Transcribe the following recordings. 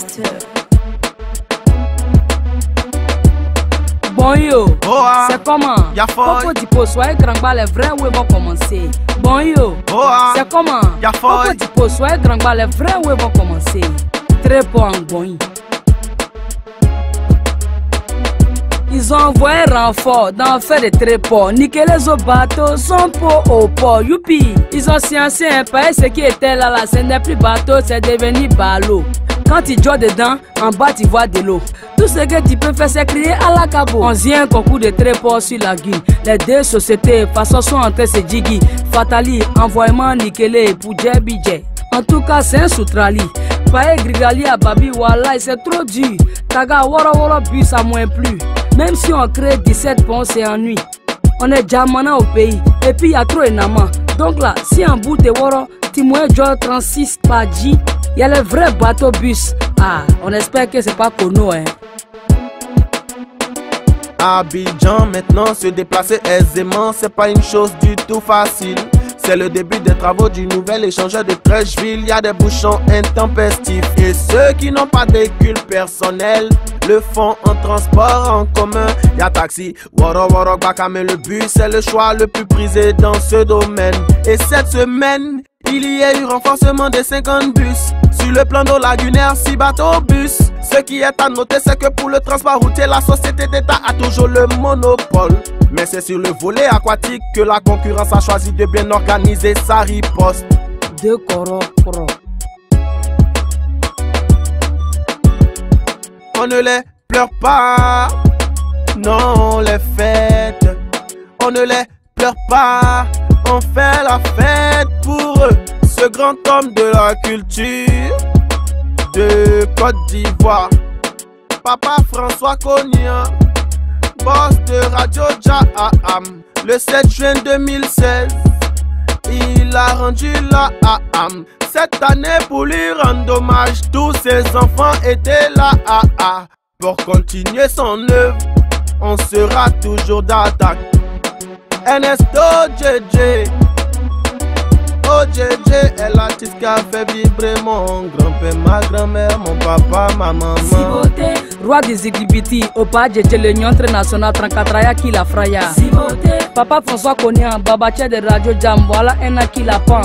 Master. Bon yo, c'est comment? Coco Dipo, soyez grand, les vrais ouais vont commencer. Bon yo, c'est comment? Coco Dipo, soyez grand, les vrais ouais vont commencer. Très bon, bon. Ils ont envoyé renfort dans faire des tréports. Niquer les autres bateaux, sont pour au port. Youpi! Ils ont sciencé un pays, ce qui était là, ce n'est plus bateau, c'est devenu ballot. Quand tu joues dedans, en bas tu vois de l'eau. Tout ce que tu peux faire, c'est crier à la cabo. On vient un concours de tréports sur la guine. Les deux sociétés, façon sont en train de se jiggy. Fatali, envoyement nickelé pour Djebidje. En tout cas, c'est un soutrali. Paye Grigali à Babi, voilà, c'est trop dur. Taga, wara bus, ça moins plus. Même si on crée 17 ponts, c'est ennui. On est déjà maintenant au pays. Et puis il y a trop énormément. Donc là, si en bout de wara, tu moins 36 par G, il y a les vrais bateaux bus. Ah, on espère que c'est pas Kono, hein. Abidjan, maintenant se déplacer aisément, c'est pas une chose du tout facile. C'est le début des travaux du nouvel échangeur de Trècheville. Y a des bouchons intempestifs et ceux qui n'ont pas de véhicule personnel le font en transport en commun. Y a taxi, woro bakame, le bus est le choix le plus prisé dans ce domaine. Et cette semaine, il y a eu renforcement de 50 bus. Sur le plan d'eau lagunaire, 6 bateaux bus. Ce qui est à noter, c'est que pour le transport routier, la société d'État a toujours le monopole. Mais c'est sur le volet aquatique que la concurrence a choisi de bien organiser sa riposte. De coro. On ne les pleure pas, non, on les fête. On ne les pleure pas, on fait la fête pour eux. Ce grand homme de la culture de Côte d'Ivoire, Papa François Konia, boss de Radio Jaham. Le 7 juin 2016, il a rendu la AM. Cette année, pour lui rendre hommage, tous ses enfants étaient là. Pour continuer son œuvre, on sera toujours d'attaque. Ernesto JJ, oh JJ est l'artiste qui a fait vibrer mon grand-père, ma grand-mère, mon papa, ma maman. Sibote, roi des Igibiti, Opa JJ le nyontre national 34 qui la fraya. Sibote, Papa François Konia, Babache de Radio Jam, voilà un qui la pan.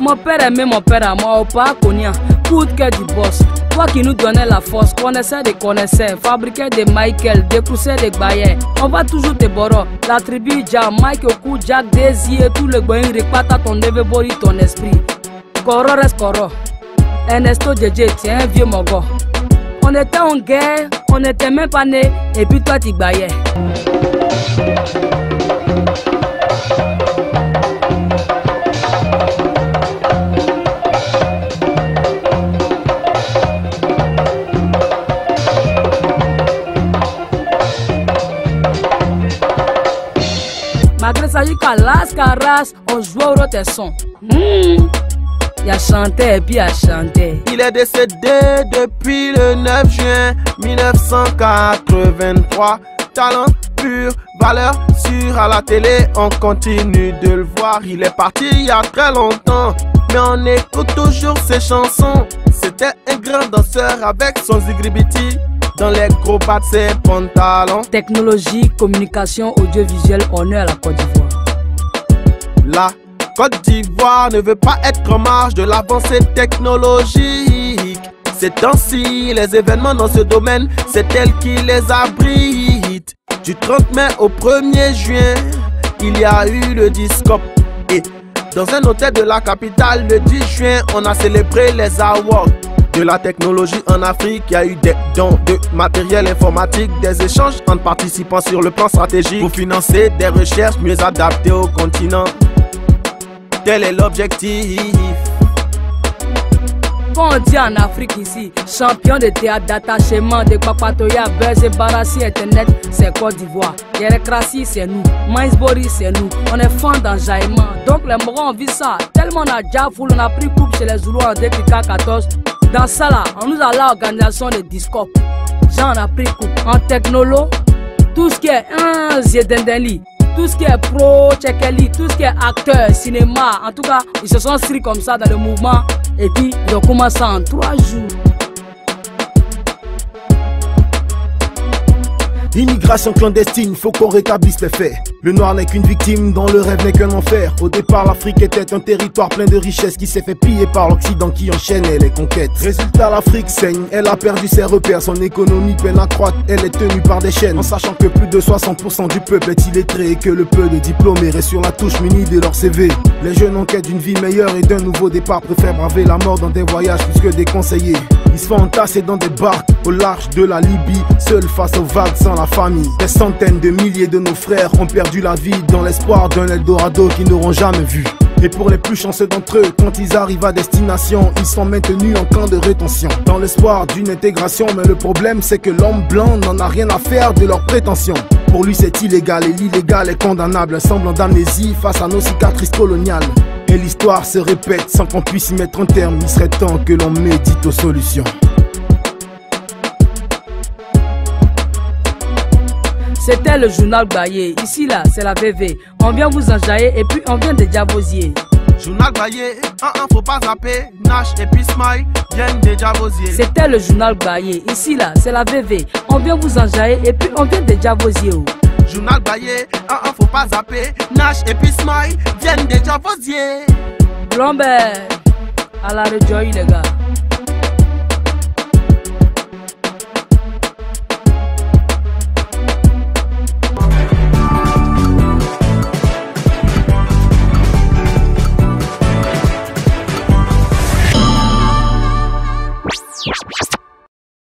Mon père aimait mon père à moi, Opa Konia, coup de cœur du boss. Toi qui nous donnais la force, connaisseur des connaisseurs, fabriqueur de Michael, décousseur de Bayer. On va toujours te boro. La tribu Jam, Mike Oku, Jack, Désir, tout le goin, répata ton devebori, ton esprit. Coro reste coro. Ernesto JJ, tiens un vieux mogo. On était en guerre, on n'était même pas nés, et puis toi tu baillais. Malgré ça, jusqu'à Las Caras, on jouait au rotation. Il a chanté et puis il a chanté. Il est décédé depuis le 9 juin 1983. Talent pur, valeur sûre à la télé, on continue de le voir. Il est parti il y a très longtemps, mais on écoute toujours ses chansons. C'était un grand danseur avec son zigribiti dans les gros bas de ses pantalons. Technologie, communication, audiovisuel, honneur à la Côte d'Ivoire. La Côte d'Ivoire ne veut pas être en marge de l'avancée technologique. Ces temps-ci, les événements dans ce domaine, c'est elle qui les abrite. Du 30 mai au 1er juin, il y a eu le Discop. Et dans un hôtel de la capitale, le 10 juin, on a célébré les awards de la technologie en Afrique. Il y a eu des dons de matériel informatique, des échanges entre participants sur le plan stratégique pour financer des recherches mieux adaptées au continent. Tel est l'objectif. Quand on dit en Afrique ici, champion de théâtre, d'attachement, de papatoya, buzz et barassi, internet, c'est Côte d'Ivoire. Yérécratie, c'est nous. Maïsbori, c'est nous. On est fan d'enjaillement. Donc les morons, on vit ça. Tellement on a déjà foule, on a pris coupe chez les Zoulous en 2014. Dans ça là, on nous a l'organisation de Discop. Genre on a pris coupe. En technolo, tout ce qui est Zedendeli, tout ce qui est pro, Tchekeli, tout ce qui est acteur, cinéma, en tout cas, ils se sont inscrits comme ça dans le mouvement et puis ils ont commencé en 3 jours. Immigration clandestine, faut qu'on rétablisse les faits. Le noir n'est qu'une victime, dont le rêve n'est qu'un enfer. Au départ, l'Afrique était un territoire plein de richesses qui s'est fait piller par l'Occident qui enchaînait les conquêtes. Résultat, l'Afrique saigne, elle a perdu ses repères, son économie peine à croître, elle est tenue par des chaînes. En sachant que plus de 60% du peuple est illettré et que le peu de diplômés restent sur la touche munis de leur CV. Les jeunes en quête d'une vie meilleure et d'un nouveau départ préfèrent braver la mort dans des voyages plus que déconseillés. Ils se font entasser dans des barques au large de la Libye, seuls face aux vagues sans la famille. Des centaines de milliers de nos frères ont perdu la vie dans l'espoir d'un Eldorado qu'ils n'auront jamais vu. Et pour les plus chanceux d'entre eux, quand ils arrivent à destination, ils sont maintenus en camp de rétention, dans l'espoir d'une intégration. Mais le problème, c'est que l'homme blanc n'en a rien à faire de leurs prétentions. Pour lui, c'est illégal et l'illégal est condamnable. Un semblant d'amnésie face à nos cicatrices coloniales. Et l'histoire se répète sans qu'on puisse y mettre un terme. Il serait temps que l'on médite aux solutions. C'était le journal Baye, ici là c'est la VV. On vient vous enjailler et puis on vient de diabosier. Journal Baye, faut pas zapper. Nash et puis Smile viennent de diabosier. C'était le journal Baye, ici là c'est la VV. On vient vous enjailler et puis on vient de diabosier. Journal Baye, faut pas zapper. Nash et puis Smile viennent de diabosier. Plomber, à la rejoie les gars.